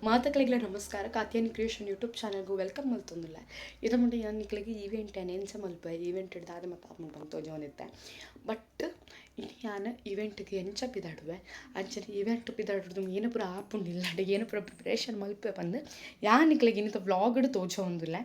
ಮಾತುಗಳಿಗೆ ನಮಸ್ಕಾರ. Katyani creation YouTube ಚಾನಲ್ಗೂ welcome ಮಲ್ತೊಂದಿಲ್ಲ. ಇದು ಮುಂದೆ ನಾನು ನಿಕ್ಲಿಗೆ ಈವೆಂಟ್ ನೆನ್ಸ ಮಲ್ಪ ಈವೆಂಟ್ ಹಿಡ್ದಾದ ಮತ್ತು ಆತ್ಮ ಬಂತು ಜೋನಿತ್ತೆ. ಬಟ್ ಇನ್ನು ನಾನು ಈವೆಂಟ್ಗೆ ಎಂಚ ಪಿದಾಡುವೆ ಅಂಚನೆ ಈವೆಂಟ್ ಪಿದಾಡ್ದು ಏನು ಪೂರ ಆಪುಂಡಿಲ್ಲ ಏನು ಪೂರ ಪ್ರಿಪ್ರೇಷನ್ ಮಲ್ಪೆ ಬಂದು ಯಾನ್ ನಿಕ್ಲಿಗೆ ಇನ್ನಿತ ವ್ಲಾಗ್ಡ್ ತೋಚೋ ಒಂದಿಲ್ಲ.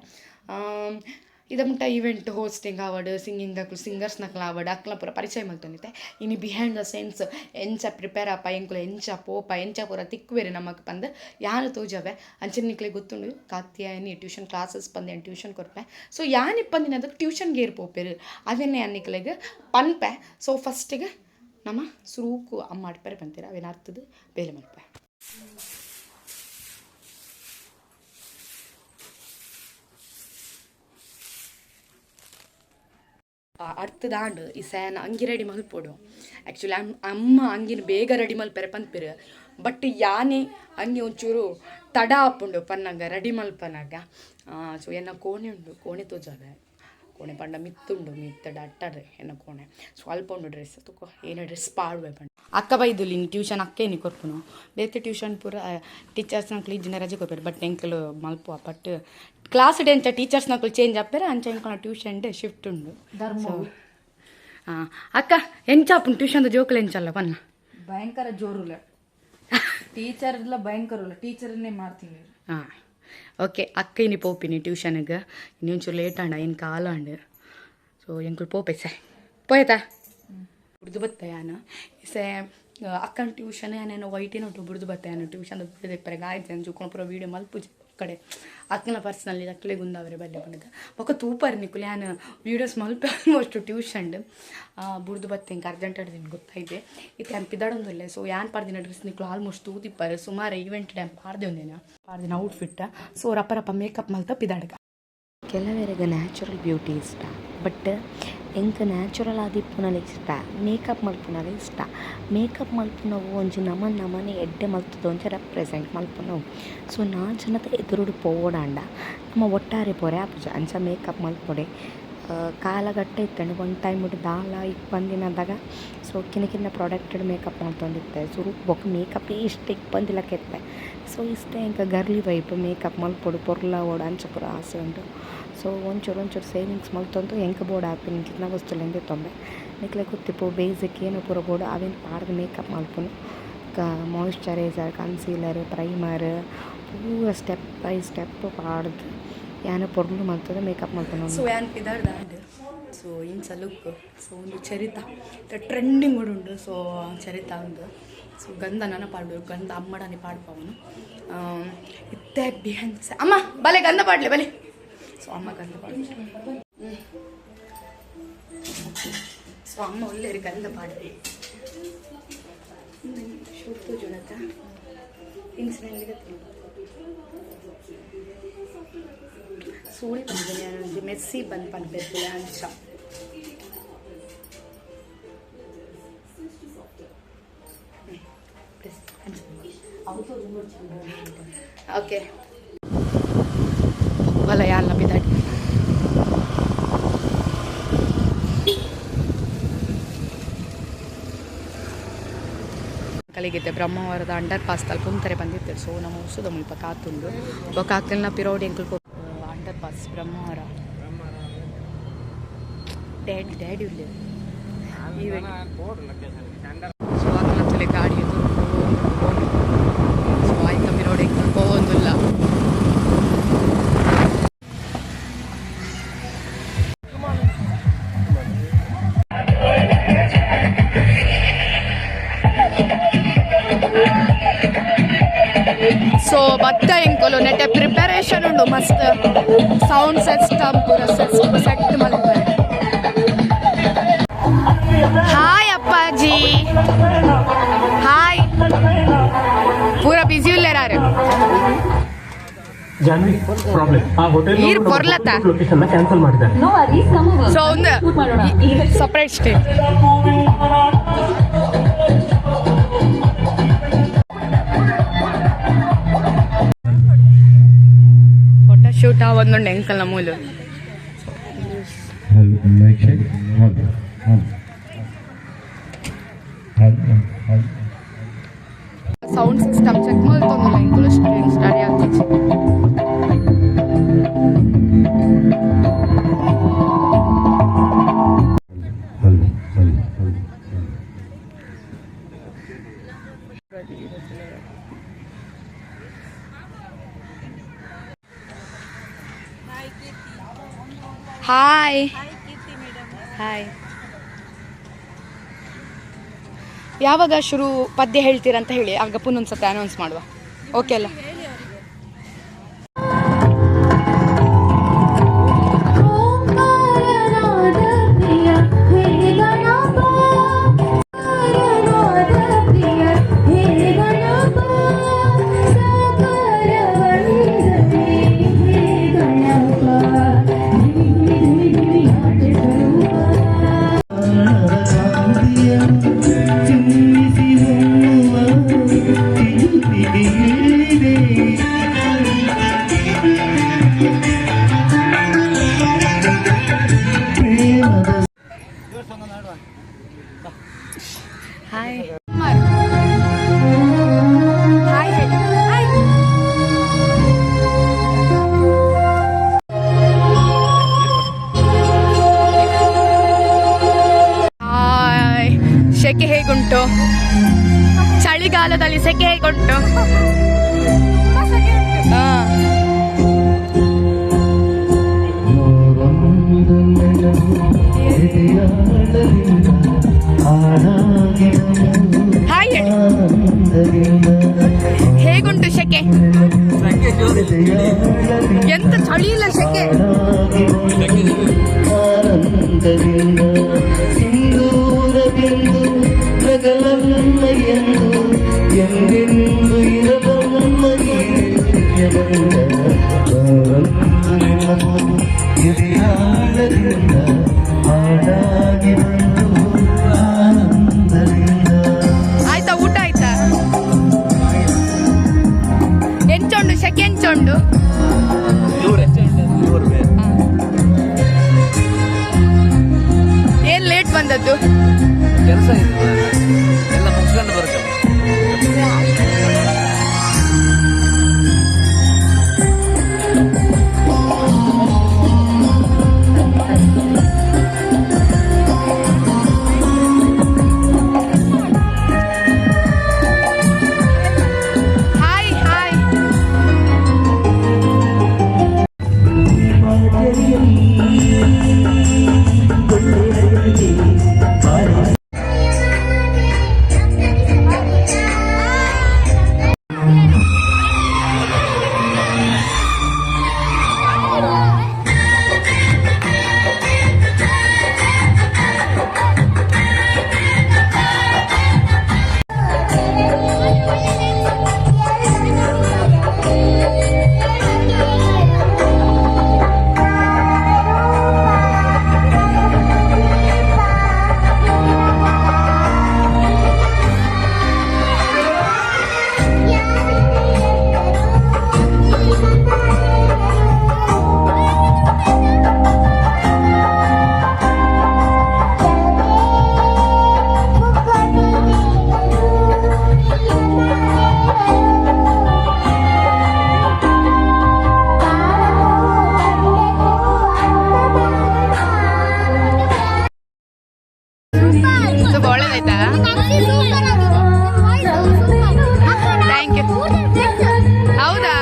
ಇದು ಮುಟ್ಟ ಈವೆಂಟ್ ಹೋಸ್ಟಿಂಗ್ ಆವಡ್ ಸಿಂಗಿಂಗ್ ಸಿಂಗರ್ಸ್ನಕ್ಲ ಆವಡ್ ಅಕ್ಲ ಪೂರ ಪರಿಚಯ ಮಲ್ತೊಂದಿತ್ತೆ. ಇನ್ನು ಬಿಹೈಂಡ್ ದ ಸೀನ್ಸ್ ಎಂಚ ಪ್ರಿಪೇರ್ ಆಪ ಎಂಕುಲು ಎಂಚ ಪೋಪ ಎಂಚ ಪೂರ ತಿಕ್ಕುವೆರಿ ನಮಗೆ ಬಂದು ಯಾನು ತೋಜವೆ ಅಂಚನೆ ನಿಕ್ಲಿಗೆ ಗೊತ್ತುಂಡು. ಕಾತ್ಯಾನಿ ಟ್ಯೂಷನ್ ಕ್ಲಾಸಸ್ ಬಂದು ಏನು ಟ್ಯೂಷನ್ ಕೊರ್ಪೆ. ಸೊ ಯಾನ್ ಇಪ್ಪಂದಿನ ಅದಕ್ಕೆ ಟ್ಯೂಷನ್ಗೆ ಏರ್ಪೋಪೆರು ಅವೇನೇ ಅನ್ನಿಕ್ಲಿಗೆ ಪನ್ಪೆ. ಸೊ ಫಸ್ಟಿಗೆ ನಮ್ಮ ಸುರೂಕು ಅಮ್ಮ ಅಡ್ಪೇರೆ ಬಂತೀರ ಅವೇನು ಅರ್ಥದ ಬೇಲೆ ಮಲ್ಪೆ. ಅರ್ಥದಾಂಡು ಈ ಸ್ಯಾನ್ ಅಂಗಿ ರೆಡಿ ಮಲ್ಪೋಡು. ಆ್ಯಕ್ಚುಲಿ ಅಮ್ಮ ಅಂಗಿನ ಬೇಗ ರೆಡಿ ಮಲ್ಪೆರೆ ಪನ್ಪಿರು. ಬಟ್ ಯಾನೇ ಅಂಗಿ ಒಂಚೂರು ತಡ ಹಾಪುಂಡು ಪನ್ನಂಗ ರೆಡಿ ಮಲ್ಪನಾಗ. ಸೊ ಎನ್ನ ಕೋಣೆ ಉಂಡು, ಕೋಣೆ ತೋಜಾವೆ ಕೋಣೆ ಪಂಡ ಮಿತ್ತುಂಡು ಮಿತ್ತಡ ಅಟ್ಟರೆ ಎನ್ನ ಕೋಣೆ ಸ್ವಲ್ಪ ಉಂಡು ಡ್ರೆಸ್ ತುಕೋ ಏನೇ ಡ್ರೆಸ್ ಪಾಡುವೆ ಪಂಡ ಅಕ್ಕ ಬೈದುಲಿ ಇನ್ನು ಟ್ಯೂಷನ್ ಅಕ್ಕೇನಿ ಕೊರ್ಪುನು ಬೇತೆ ಟ್ಯೂಷನ್ ಪೂರ ಟೀಚರ್ಸ್ ನಕ್ಲು ಇಜ್ಜಿನ ರಜೆ ಕೊಡ್ಬೇರು. ಬಟ್ ಎಂಕಲು ಮಲ್ಪುವ ಬಟ್ ಕ್ಲಾಸ್ ಎಂಚ ಟೀಚರ್ಸ್ ನಕ್ಲು ಚೇಂಜ್ ಆಪೇರೆ ಅಂಚ ಎಂಕಲ ಟ್ಯೂಷನ್ ಶಿಫ್ಟ್ ಉಂಡು. ಸೊ ಅಕ್ಕ ಎಂಚಾಪುಂಡು ಟ್ಯೂಷನ್ ಜೋಕುಲು ಎಂಚಲ್ಲ ಪನ್ನ ಭಯಂಕರ ಜೋರುಲ್ಲ ಟೀಚರ್ ಇಲ್ಲ ಭಯಂಕರ ಟೀಚರ್ನೇ ಮಾಡ್ತೀನಿ. ಹಾಂ ಓಕೆ ಅಕ್ಕ ಇನ್ನು ಪೋಪಿನಿ ಟ್ಯೂಷನ್ಗೆ ಇನ್ನೊಂಚೂರು ಲೇಟ್ ಆಂಡ ಏನು ಕಾಲ ಅಂಡು. ಸೊ ಎಂಕುಲು ಪೋಪೆ ಸೆ ಪೋಯ್ತಾ ಬಿಡ್ದು ಬತ್ತೆ ಯಾನು ಸೆ ಅಕ್ಕನ ಟ್ಯೂಷನ್ ಏನೇನೋ ವೈಟೇನೋ ಬಿಡ್ದು ಬತ್ತೆ ಯಾನು ಟ್ಯೂಷನ್ ಬಿಡ್ದೆಪ್ಪರೆ ಗಾಯ್ತು ಜುಕೊಂಡು ಪೂರ ವೀಡಿಯೋ ಮಲ್ಪುಜಿ ಕಡೆ ಅಕ್ಕನ ಪರ್ಸ್ನಲ್ಲಿ ಅಕ್ಕಲೆ ಗುಂದಾವರೆ ಬಲ್ಲೆ ಬಂದಿದ್ದ ಪಕ್ಕ ತೂಪರ್ ನಿಕ್ಕುಲು ಯಾನು ವೀಡಿಯೋಸ್ ಮಲ್ಪೆ ಆಲ್ಮೋಸ್ಟ್ ಟ್ಯೂಷನ್ ಬುಡ್ದು ಬತ್ತೆ ಹಿಂಗೆ ಅರ್ಜೆಂಟ್ ಅಡ್ದಿನ ಗೊತ್ತಾಯಿದೆ ಇದು ಯಾನ್ ಪಿದಾಡೊಂದಿಲ್ಲ. ಸೊ ಯಾನ್ ಪಾಡ್ದಿನ ಡ್ರೆಸ್ ನಿಕ್ಕಲು ಆಲ್ಮೋಸ್ಟ್ ತೂತಿಪ್ಪರು ಸುಮಾರು ಈವೆಂಟ್ ಟೈಮ್ ಪಾಡ್ದೆ ಒಂದೇನ ಪಾಡ್ದಿನ ಔಟ್ಫಿಟ್. ಸೊ ರಪ್ಪ ಮೇಕಪ್ ಮಲ್ತ ಪಿದಾಡ್ಗ ಕೆಲವರಿಗೆ ನ್ಯಾಚುರಲ್ ಬ್ಯೂಟಿ ಇಷ್ಟ. ಬಟ್ ಎಂಕ ನ್ಯಾಚುರಲ್ ಆದಿಪ್ಪುನಲ್ಲಿ ಇಷ್ಟ, ಮೇಕಪ್ ಮಲ್ಪುನಲ್ಲಿ ಇಷ್ಟ. ಮೇಕಪ್ ಮಲ್ಪುನವು ಒಂಜಿ ನಮನೆ ಎಡ್ಡೆ ಮಲ್ತದ ಒಂಚ ರೆಪ್ರೆಸೆಂಟ್ ಮಲ್ಪುನವು. ಸೊ ನಾ ಜನದ ಎದುರುಡು ಪೋವಡಾಂಡ ನಮ್ಮ ಒಟ್ಟಾರೆ ಪೋರೆ ಆಪುಜ ಅಂಚ ಮೇಕಪ್ ಮಲ್ಪೊಡೆ ಕಾಲಗಟ್ಟ ಇತ್ತಂಡು ಒಂದು ಟೈಮ್ ದಾಲ ಇಪ್ಪಂದಿನದಾಗ. So ಕಿನ್ನ ಪ್ರಾಡಕ್ಟೆಡ್ makeup ಮಲ್ತೊಂದಿತ್ತೆ. ಸುರು ಬೊಕ್ಕ ಮೇಕಪ್ಪೇ ಇಷ್ಟ ಇಪ್ಪಂದಿಲಕ್ಕೆತ್ತೆ. ಸೊ ಇಷ್ಟ ಎಂಕ ಗರ್ಲಿ ವೈಪ್ ಮೇಕಪ್ ಮಲ್ಪೊಡು ಪೊರ್ಲ ಓಡು ಅಂಚ ಪೂರ ಆಸೆ ಉಂಟು. ಸೊ ಒಂಚೂರು ಸೇವಿಂಗ್ಸ್ ಮಲ್ತೊಂದು ಎಂಕ ಬೋರ್ಡ್ ಹಾಪಿನ ಕಿನ್ನ ವಸ್ತುಲೆಂದೆ ತೊಂಬೆ ನಿಕ್ಲೆ ಗೊತ್ತಿಪ್ಪು ಬೇಸಿಕ್ ಏನು ಪೂರ ಬೋರ್ಡು ಅವೇನು ಪಾಡ್ದು ಮೇಕಪ್ ಮಲ್ಪುನು ಮಾಯಿಶ್ಚರೈಸರ್ ಕನ್ಸೀಲರ್ ಪ್ರೈಮರ್ ಪೂರ ಸ್ಟೆಪ್ ಬೈ ಸ್ಟೆಪ್ ಪಾಡ್ದು ಯಾನು ಪೊರ್ಲು ಮಲ್ತದ ಮೇಕಪ್ ಮಲ್ಪುನು. ಸೊ ಯಾನ್ ಪಿದಾಡ್ದಾಂಡು ಸೊ ಇಂಚ ಲುಕ್. ಸೊ ಒಂದು ಚರಿತ ಟ್ರೆಂಡಿಂಗ್ ಕೂಡ ಉಂಟು. ಸೊ ಚರಿತ ಉಂಡು. ಸೊ ಗಂಧ ನನ್ನ ಪಾಡು ಗಂಧ ಅಮ್ಮಡನೆ ಪಾಡ್ಪವನು ಇತ್ತೆ ಬಿಹೈಂಡ್ ಅಮ್ಮ ಬಲೆ ಗಂಧ ಪಾಡ್ಲೆ ಬಲೆ. ಸೊ ಅಮ್ಮ ಗಂಧ ಪಾಡು. ಸೊ ಅಮ್ಮ ಒಳ್ಳೆ ಗಂಧ ಪಾಡ್ಲಿ ಶುತ್ತು ಜುಣತ ಇನ್ಸಿಡೆಂಟ್ಗೆ ಸೂಳಿ ಬಂದು ಮೆಸ್ಸಿ ಬಂದು ಪನ್ಬೇಕು ಅಂಚ ಓಕೆ ಬಲ ಯಾರಲ್ಲ ಬಿದ್ದಾಡಿ ಕಲಿಗಿದ್ದೆ ಬ್ರಹ್ಮಾವರದ ಅಂಡರ್ ಪಾಸ್ ತಲ್ ಕುಂತರೆ ಬಂದಿದ್ದೆ. ಸೊ ನಮ್ಮ ಉಸುದ ಮುಲ್ಪ ಕಾತುಂಡು ಕಾಕ್ತಲ್ನ ಪಿರೋಡಿ ಎಂಕಲ್ ಅಂಡರ್ ಪಾಸ್ ಬ್ರಹ್ಮಾವರ ಡ್ಯಾಡಿ ಇಲ್ಲ ಸೊ ಆಗ್ಲತ್ತಲೆ ಗಾಡಿ ಸೊ ಆಯ್ತ ಪಿರೋಡಿ ಎಂಕಲ್ ಹೋಗೋದಿಲ್ಲ. ಸೊ ಬತ್ತ ಎಂಕಲು ನೆಟ್ಟೆ ಪ್ರಿಪರೇಷನ್ ಉಂಡು ಮಸ್ತ್ ಸೌಂಡ್ ಸಿಸ್ಟಮ್ ಪೂರ ಸೆಟ್ ಮಲ್ಪೆ. ಹಾಯ್ ಅಪ್ಪಾಜಿ ಹಾಯ್ ಪೂರ ಬಿಸಿ ಉಲ್ಲೇರಾರು ನೀರು ಪೊರ್ಲತ್ತ. ಸೊ ಒಂದು ಸಪ್ರೇಟ್ ಸ್ಟೇ ಫೋಟೋಶೂಟ್ ಒಂದುಂಡು ಎಂಕಲ್ ನಮ್ಮೂಲು. ಸೌಂಡ್ ಸಿಸ್ಟಮ್ ಚೆಕ್ ಮಾಡ್ತೊಂದಿಲ್ಲ ಇಂಕುಲು ಸ್ಟಾರ್ಟ್ ಹಾಯ್ ಹಾಯ್. ಯಾವಾಗ ಶುರು ಪದ್ಯ ಹೇಳ್ತೀರಾ ಅಂತ ಹೇಳಿ, ಆಗ ಪುನೊಂದ್ಸತಿ ಅನೌನ್ಸ್ ಮಾಡುವ. ಓಕೆ ಅಲ್ಲ? Hi hi. ಸೆಕೆ ಹೇಗುಂಟು? ಚಳಿಗಾಲದಲ್ಲಿ ಸೆಕೆ ಹೇಗುಂಟು? ಹಾಯ್. ಹೇಗುಂಟು ಸೆಕೆ? ಎಂತ ಚಳಿ ಇಲ್ಲ, ಸೆಕೆ. ಆಯ್ತಾ, ಊಟ ಆಯ್ತಾ? ಎಂಚೊಂಡು ಸೆಕೆ, ಎಂಚೊಂಡು? ಏನ್ ಲೇಟ್ ಬಂದದ್ದು? ಕೆಲಸ ಎಲ್ಲ ಮುಗಿಸ್ಕೊಂಡು ಬರುತ್ತೆ. Hi hi. ತುಂಬ ಒಳ್ಳೇದಾಯ್ತಾ? Thank you. ಹೌದಾ?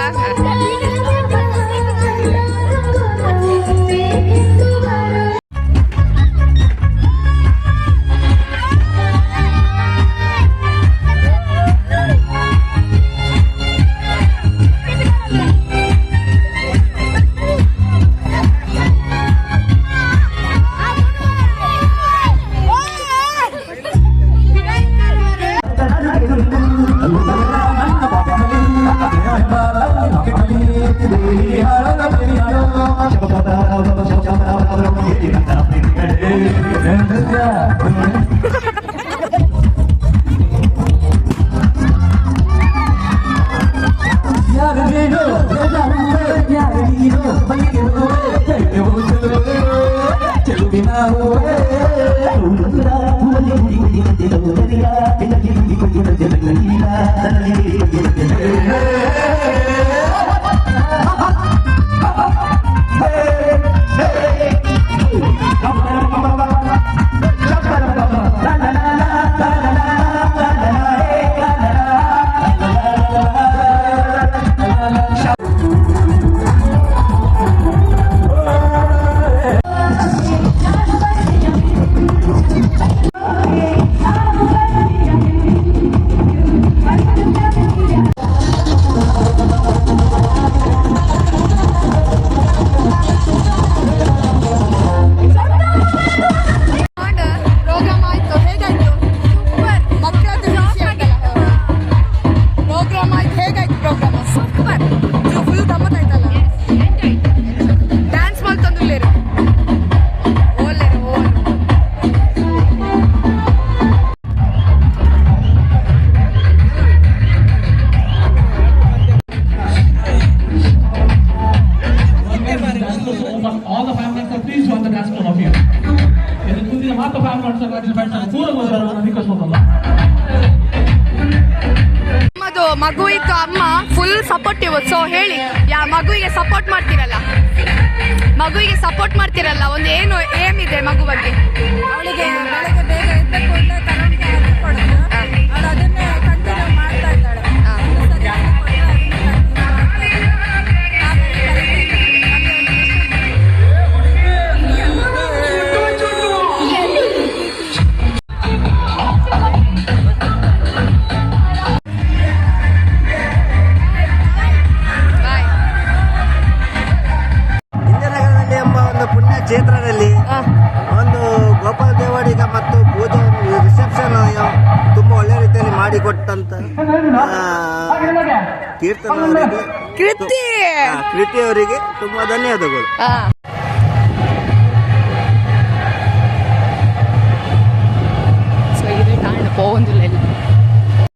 ನಮ್ಮದು ಮಗುವಿಗೆ ಅಮ್ಮ ಫುಲ್ ಸಪೋರ್ಟಿವ್. ಸೊ ಹೇಳಿ, ಮಗುವಿಗೆ ಸಪೋರ್ಟ್ ಮಾಡ್ತಿರಲ್ಲ, ಒಂದು ಏನು ಏಮ್ ಇದೆ ಮಗು ಬಗ್ಗೆ? ಅವಳಿಗೆ ಬೆಳಗ್ಗೆ ಬೇಗ ಎದ್ದ ಕೂಡಲೇ ತಗೊಂಡು ಕೊಡೋದು, ಅವಳು ಅದನ್ನೇ ಕಂಟಿನ್ಯೂ ಮಾಡ್ತಾ ಇದ್ದಾಳೆ. ಒಂದು ಸರಿ ಕೊಟ್ಟರೆ ಅದನ್ನೇ ಕಂಟಿನ್ಯೂ ಮಾಡ್ತಾ ಇದ್ದಾಳೆ. ಹಾಗಾಗಿ ಇಂದಿರಾನಗರದಲ್ಲಿ ಎಂಬ ಒಂದು ಪುಣ್ಯ ಕ್ಷೇತ್ರದಲ್ಲಿ ಒಂದು ಗೋಪಾಲ ದೇವಾಡಿಗ ಮತ್ತು ಪೂಜೆ ರಿಸೆಪ್ಷನ್ ತುಂಬಾ ಒಳ್ಳೆ ರೀತಿಯಲ್ಲಿ ಮಾಡಿಕೊಟ್ಟಂತ ಕೀರ್ತನ ಅವರಿಗೆ, ಕೃತಿ ಅವರಿಗೆ ತುಂಬಾ ಧನ್ಯವಾದಗಳು.